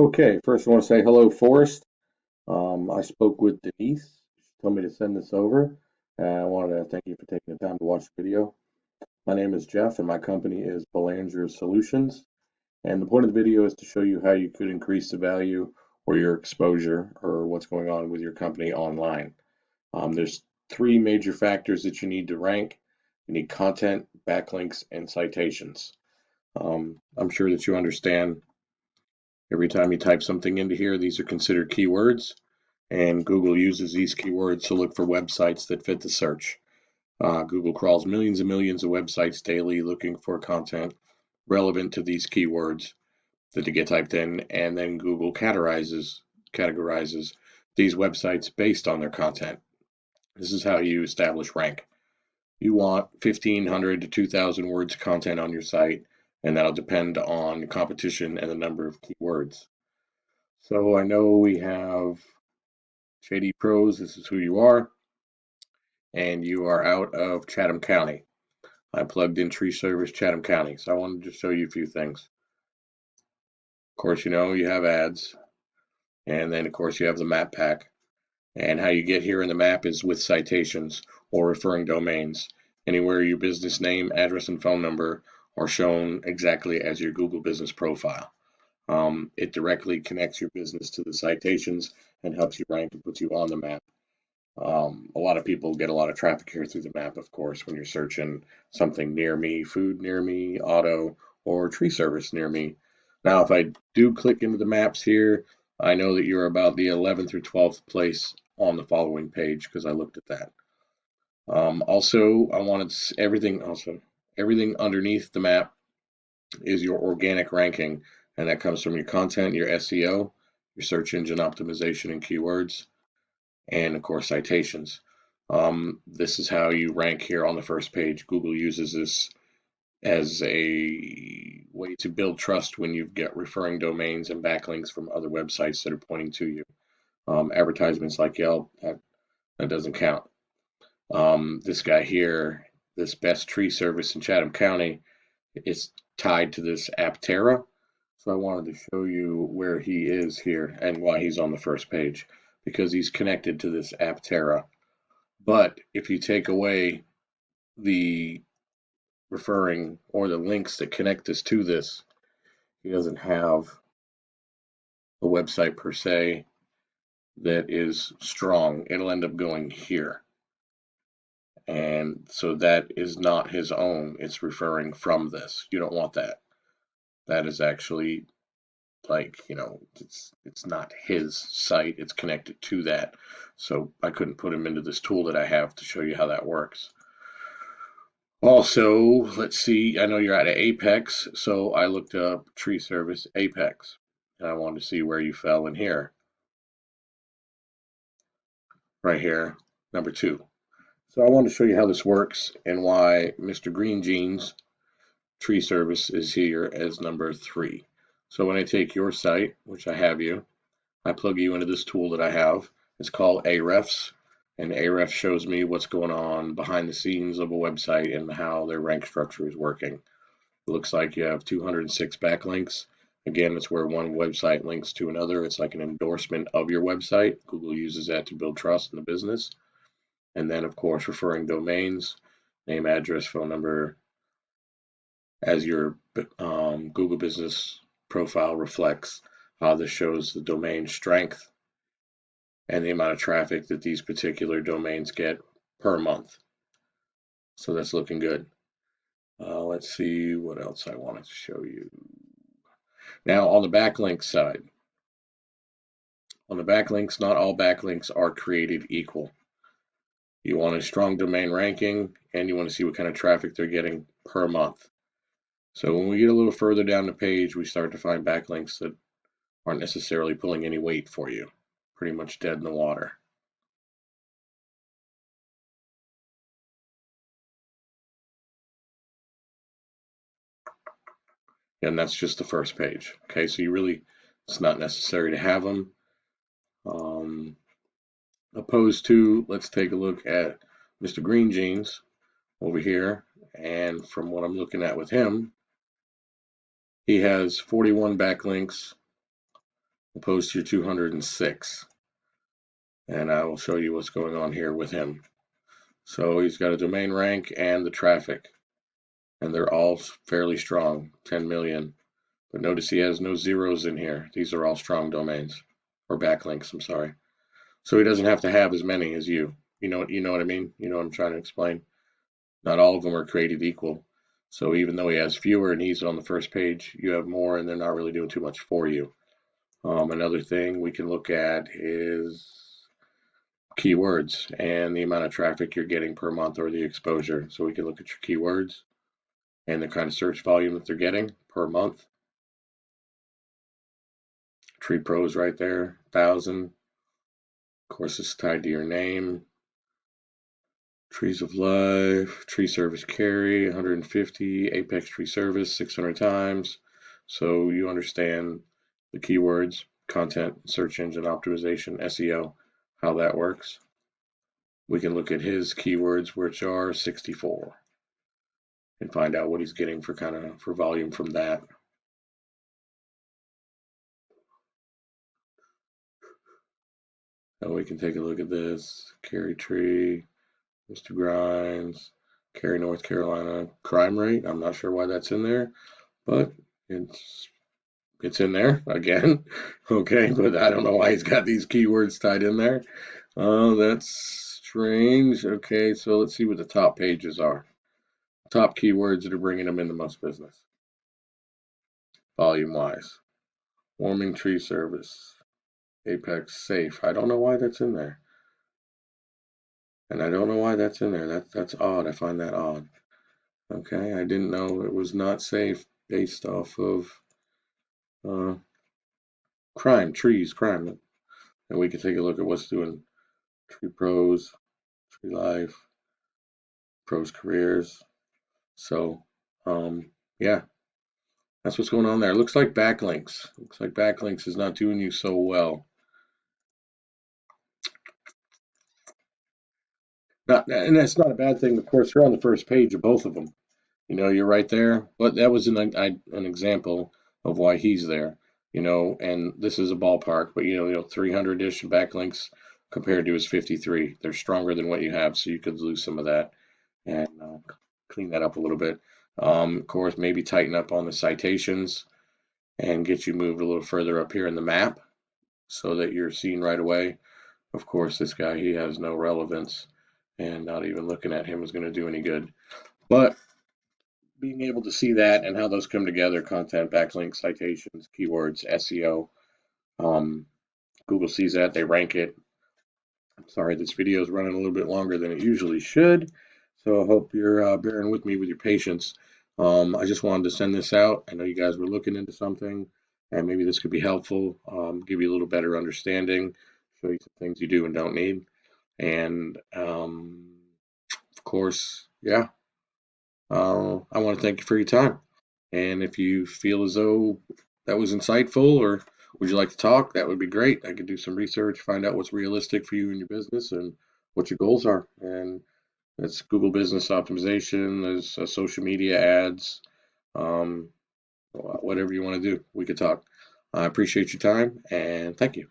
Okay, first I want to say hello, Forrest. I spoke with Denise. She told me to send this over, and I wanted to thank you for taking the time to watch the video. My name is Jeff, and my company is Belanger Solutions. And the point of the video is to show you how you could increase the value or your exposure or what's going on with your company online. There's three major factors that you need to rank. You need content, backlinks, and citations. I'm sure that you understand every time you type something into here, these are considered keywords, and Google uses these keywords to look for websites that fit the search. Google crawls millions and millions of websites daily looking for content relevant to these keywords that get typed in, and then Google categorizes these websites based on their content. This is how you establish rank. You want 1,500 to 2,000 words of content on your site, and that'll depend on competition and the number of keywords. So I know we have JD Pros, this is who you are, and you are out of Chatham County. I plugged in Tree Service Chatham County, so I wanted to show you a few things. Of course, you have ads, and then of course you have the map pack. And how you get here in the map is with citations or referring domains. Anywhere your business name, address, and phone number are shown exactly as your Google business profile. It directly connects your business to the citations and helps you rank and puts you on the map. A lot of people get a lot of traffic here through the map, of course, when you're searching something near me, food near me, auto, or tree service near me. Now, if I do click into the maps here, I know that you're about the 11th or 12th place on the following page because I looked at that. Also, I wanted everything underneath the map is your organic ranking, and that comes from your content, your SEO, your search engine optimization and keywords, and of course citations. This is how you rank here on the first page. Google uses this as a way to build trust when you get referring domains and backlinks from other websites that are pointing to you. Advertisements like Yelp, that doesn't count. This guy here, this best tree service in Chatham County, is tied to this Aptera. So I wanted to show you where he is here and why he's on the first page, because he's connected to this Aptera. But if you take away the referring or the links that connect us to this, he doesn't have a website per se that is strong. It'll end up going here. And so that is not his own. It's referring from this. You don't want that. That is actually it's not his site. It's connected to that. So I couldn't put him into this tool that I have to show you how that works. Also, let's see, I know you're at Apex, so I looked up Tree Service Apex, and I wanted to see where you fell in here. Right here, number 2. So I wanted to show you how this works and why Mr. Green Jeans Tree Service is here as number 3. So when I take your site, which I have you, I plug you into this tool that I have. It's called Ahrefs, and Ahrefs shows me what's going on behind the scenes of a website and how their rank structure is working. It looks like you have 206 backlinks. Again, it's where one website links to another. It's like an endorsement of your website. Google uses that to build trust in the business. And then, of course, referring domains, name, address, phone number, as your Google business profile reflects. This shows the domain strength and the amount of traffic that these particular domains get per month. So that's looking good. Let's see what else I wanted to show you. Now on the backlink side, not all backlinks are created equal. You want a strong domain ranking, and you want to see what kind of traffic they're getting per month. So when we get a little further down the page, we start to find backlinks that aren't necessarily pulling any weight for you. Pretty much dead in the water. And that's just the first page. Okay, so it's not necessary to have them. Opposed to, let's take a look at Mr. Green Jeans over here. And from what I'm looking at with him, he has 41 backlinks opposed to your 206. And I will show you what's going on here with him. So he's got a domain rank and the traffic, and they're all fairly strong, 10 million. But notice he has no zeros in here. These are all strong domains, or backlinks, I'm sorry. So he doesn't have to have as many as you. You know what I mean? You know what I'm trying to explain? Not all of them are created equal. So even though he has fewer and he's on the first page, you have more and they're not really doing too much for you. Another thing we can look at is keywords and the amount of traffic you're getting per month or the exposure. So we can look at your keywords and the kind of search volume that they're getting per month. Tree Pros right there, 1,000. Of course, it's tied to your name. Trees of Life, Tree Service Carry, 150. Apex Tree Service, 600 times. So you understand the keywords, content, search engine optimization, SEO, how that works. We can look at his keywords, which are 64, and find out what he's getting for volume from that. And we can take a look at this. Carry Tree, Mr. Grimes, Cary, North Carolina. Crime rate, I'm not sure why that's in there, but it's in there again. Okay, but I don't know why he's got these keywords tied in there. That's strange. Okay, so let's see what the top pages are. Top keywords that are bringing them in the most business, volume-wise. Warming Tree Service, Apex Safe. I don't know why that's in there. And I don't know why that's in there. That's odd. I find that odd. Okay, I didn't know it was not safe based off of crime. And we can take a look at what's doing Tree Pros, Tree Life, Pros Careers. So, yeah, that's what's going on there. Looks like backlinks. Looks like backlinks is not doing you so well. And that's not a bad thing. Of course, you're on the first page of both of them. You know, you're right there. But that was an example of why he's there. You know, and this is a ballpark, but 300-ish backlinks compared to his 53. They're stronger than what you have, so you could lose some of that and clean that up a little bit. Of course, maybe tighten up on the citations and get you moved a little further up here in the map so that you're seen right away. Of course, this guy, he has no relevance, and not even looking at him is going to do any good. But being able to see that and how those come together, content, backlinks, citations, keywords, SEO, Google sees that, they rank it. I'm sorry, this video is running a little bit longer than it usually should, so I hope you're bearing with me with your patience. I just wanted to send this out. I know you guys were looking into something, and maybe this could be helpful, give you a little better understanding, show you some things you do and don't need. And of course, yeah, I want to thank you for your time. And if you feel as though that was insightful, or would you like to talk, that would be great. I could do some research, find out what's realistic for you and your business and what your goals are. And that's Google Business Optimization, there's social media ads, whatever you want to do, we could talk. I appreciate your time and thank you.